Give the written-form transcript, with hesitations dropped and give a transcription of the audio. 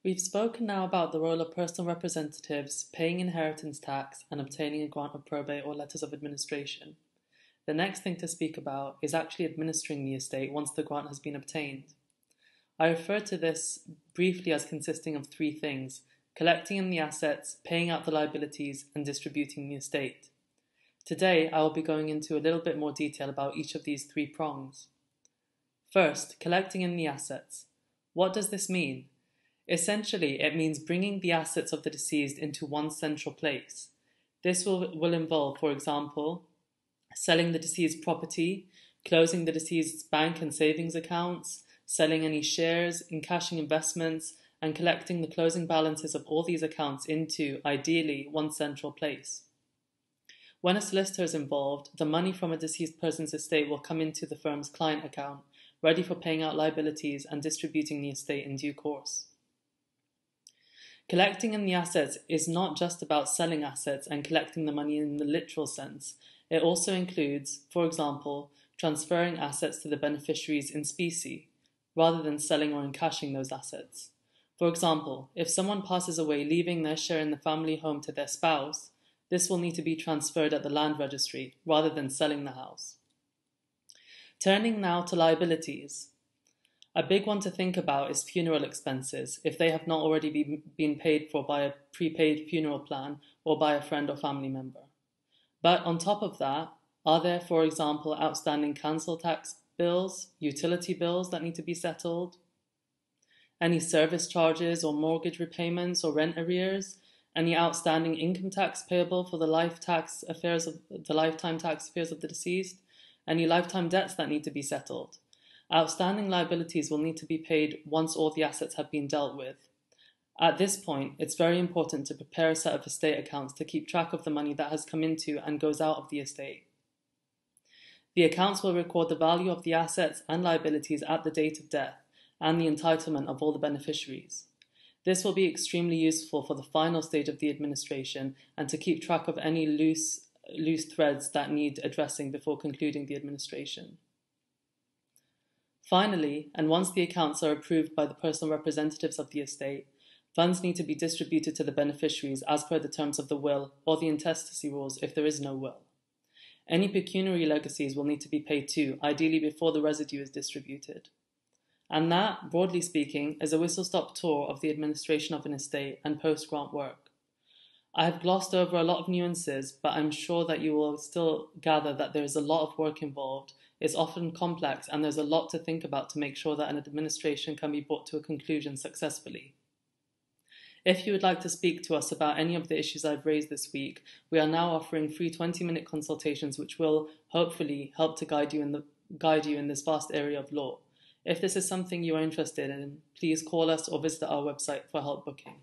We've spoken now about the role of personal representatives, paying inheritance tax, and obtaining a grant of probate or letters of administration. The next thing to speak about is actually administering the estate once the grant has been obtained. I refer to this briefly as consisting of three things: collecting in the assets, paying out the liabilities, and distributing the estate. Today, I will be going into a little bit more detail about each of these three prongs. First, collecting in the assets. What does this mean? Essentially, it means bringing the assets of the deceased into one central place. This will involve, for example, selling the deceased's property, closing the deceased's bank and savings accounts, selling any shares, encashing investments, and collecting the closing balances of all these accounts into, ideally, one central place. When a solicitor is involved, the money from a deceased person's estate will come into the firm's client account, ready for paying out liabilities and distributing the estate in due course. Collecting in the assets is not just about selling assets and collecting the money in the literal sense. It also includes, for example, transferring assets to the beneficiaries in specie, rather than selling or encashing those assets. For example, if someone passes away leaving their share in the family home to their spouse, this will need to be transferred at the land registry, rather than selling the house. Turning now to liabilities. A big one to think about is funeral expenses, if they have not already been paid for by a prepaid funeral plan or by a friend or family member. But on top of that, are there, for example, outstanding council tax bills, utility bills that need to be settled? Any service charges or mortgage repayments or rent arrears? Any outstanding income tax payable for the lifetime tax affairs of the deceased? Any lifetime debts that need to be settled? Outstanding liabilities will need to be paid once all the assets have been dealt with. At this point, it's very important to prepare a set of estate accounts to keep track of the money that has come into and goes out of the estate. The accounts will record the value of the assets and liabilities at the date of death and the entitlement of all the beneficiaries. This will be extremely useful for the final stage of the administration and to keep track of any loose threads that need addressing before concluding the administration. Finally, and once the accounts are approved by the personal representatives of the estate, funds need to be distributed to the beneficiaries as per the terms of the will or the intestacy rules if there is no will. Any pecuniary legacies will need to be paid too, ideally before the residue is distributed. And that, broadly speaking, is a whistle-stop tour of the administration of an estate and post-grant work. I have glossed over a lot of nuances, but I'm sure that you will still gather that there is a lot of work involved. It's often complex and there's a lot to think about to make sure that an administration can be brought to a conclusion successfully. If you would like to speak to us about any of the issues I've raised this week, we are now offering free 20-minute consultations which will hopefully help to guide you in this vast area of law. If this is something you are interested in, please call us or visit our website for help booking.